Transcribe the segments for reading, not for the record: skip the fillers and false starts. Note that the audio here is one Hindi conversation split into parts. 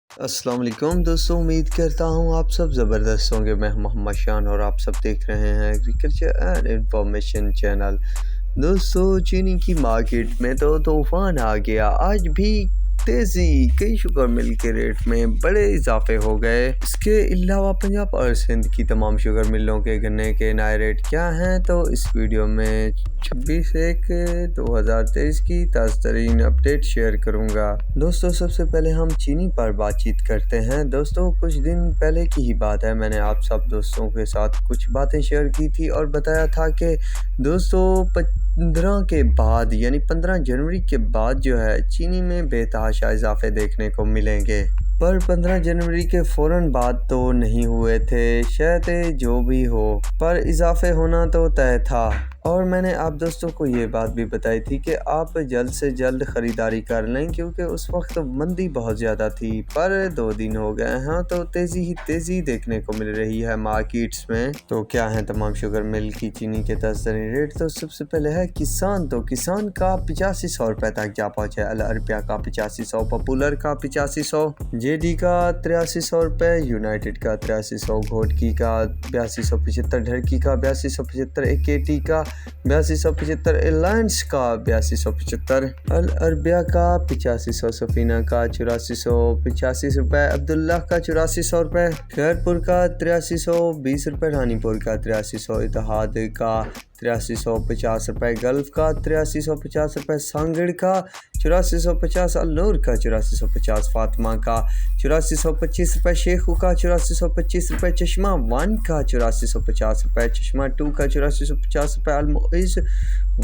अस्सलाम वालेकुम दोस्तों, उम्मीद करता हूँ आप सब ज़बरदस्त होंगे। मैं मोहम्मद शान और आप सब देख रहे हैं एग्रीकल्चर एंड इंफॉर्मेशन चैनल। दोस्तों, चीनी की मार्केट में तो तूफ़ान आ गया। आज भी तेज़ी, कई शुगर मिल के रेट में बड़े इजाफे हो गए। इसके अलावा पंजाब और सिंध की तमाम शुगर मिलों के गन्ने के नए रेट क्या हैं, तो इस वीडियो में 26/1/2023 की ताज़ा तरीन अपडेट शेयर करूंगा। दोस्तों, सबसे पहले हम चीनी पर बातचीत करते हैं। दोस्तों, कुछ दिन पहले की ही बात है, मैंने आप सब दोस्तों के साथ कुछ बातें शेयर की थी और बताया था कि दोस्तों 15 के बाद यानी 15 जनवरी के बाद जो है चीनी में बेतहाशा इजाफे देखने को मिलेंगे। पर 15 जनवरी के फ़ौरन बाद तो नहीं हुए थे, शायद जो भी हो, पर इजाफे होना तो तय था। और मैंने आप दोस्तों को ये बात भी बताई थी कि आप जल्द से जल्द ख़रीदारी कर लें, क्योंकि उस वक्त मंदी बहुत ज़्यादा थी। पर 2 दिन हो गए हैं तो तेज़ी ही तेज़ी देखने को मिल रही है मार्केट्स में। तो क्या है तमाम शुगर मिल की चीनी के तज़दरी रेट? तो सबसे पहले है किसान। तो किसान का 8500 रुपये तक जा पहुँचा है। अल अरबिया का 8500, पॉपुलर का 8500, जेडी का 8300 रुपये, यूनाइटेड का 8300, घोटकी का 8275, ढरकी का 8275, एकेटी का 8275, एलायंस का 8275, अल अरबिया का 8500, सफीना का 8485 रुपये, अब्दुल्ला का 8400 रुपये, खैरपुर का 8320 रुपये, रानीपुर का 8300, इत्तेहाद का 8350 रुपये, गल्फ का 8350 रुपये, सांगड़ का 8450, अल्लूर का 8450, फातिमा का 8425 रुपये, शेखू का 8425 रुपये, चश्मा 1 का 8450 रुपये, चश्मा 2 का 8450 रुपये, अलमुइज़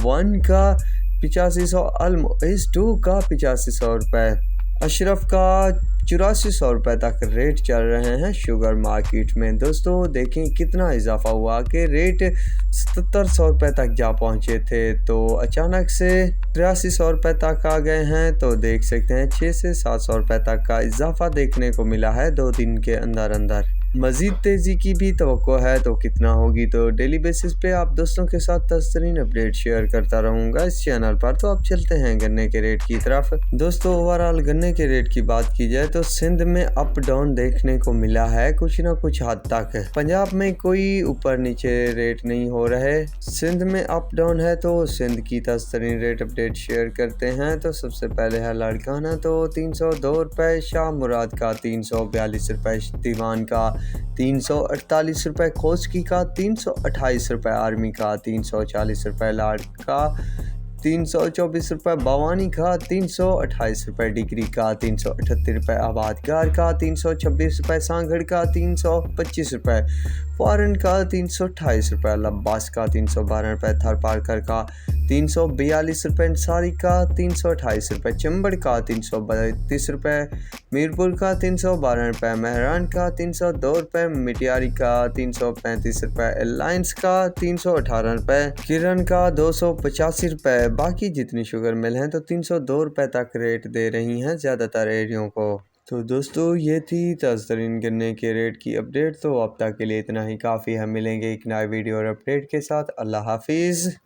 1 का 8500, अलमुइज़ 2 का 8500 रुपये, अशरफ का 8400 रुपये तक रेट चल रहे हैं शुगर मार्केट में। दोस्तों, देखें कितना इजाफा हुआ कि रेट 7700 रुपये तक जा पहुँचे थे, तो अचानक से 8300 रुपये तक आ गए हैं। तो देख सकते हैं 600 से 700 रुपये तक का इजाफा देखने को मिला है 2 दिन के अंदर अंदर। मज़ीद तेज़ी की भी तवक्को है, तो कितना होगी? तो डेली बेसिस पे आप दोस्तों के साथ तरीन अपडेट शेयर करता रहूँगा इस चैनल पर। तो अब चलते हैं गन्ने के रेट की तरफ। दोस्तों, ओवरऑल गन्ने के रेट की बात की जाए तो सिंध में अप डाउन देखने को मिला है कुछ ना कुछ हद तक। पंजाब में कोई ऊपर नीचे रेट नहीं हो रहे, सिंध में अप डाउन है। तो सिंध की तरीन रेट अपडेट शेयर करते हैं। तो सबसे पहले है लाड़काना, तो 302 रुपये, शाह मुराद का 342 रुपये, दीवान का 348 रुपये, खोजकी का 328 रुपये, आर्मी का 340 रुपये, लाड़ का 324 रुपये, भवानी का 328 रुपये, डिग्री का 378 रुपये, आबादगार का 326 रुपये, सांगड़ का 325 रुपये, फॉरन का 328 रुपये, लब्बास का 312 रुपये, थरपारकर का 342 रुपये, अंसारी का 328 रुपये, चंबड़ का 332 रुपये, मीरपुर का 312 रुपये, महरान का 302 रुपये, मिटियारी का 335 रुपये, एलायंस का 318 रुपये, किरण का 285 रुपये। बाकी जितनी शुगर मिल हैं तो 302 रुपये तक रेट दे रही हैं ज़्यादातर एरियो को। तो दोस्तों, ये थी ताज़तरीन गन्ने के रेट की अपडेट। तो अब तक के लिए इतना ही काफ़ी है। मिलेंगे एक नए वीडियो और अपडेट के साथ। अल्लाह हाफिज़।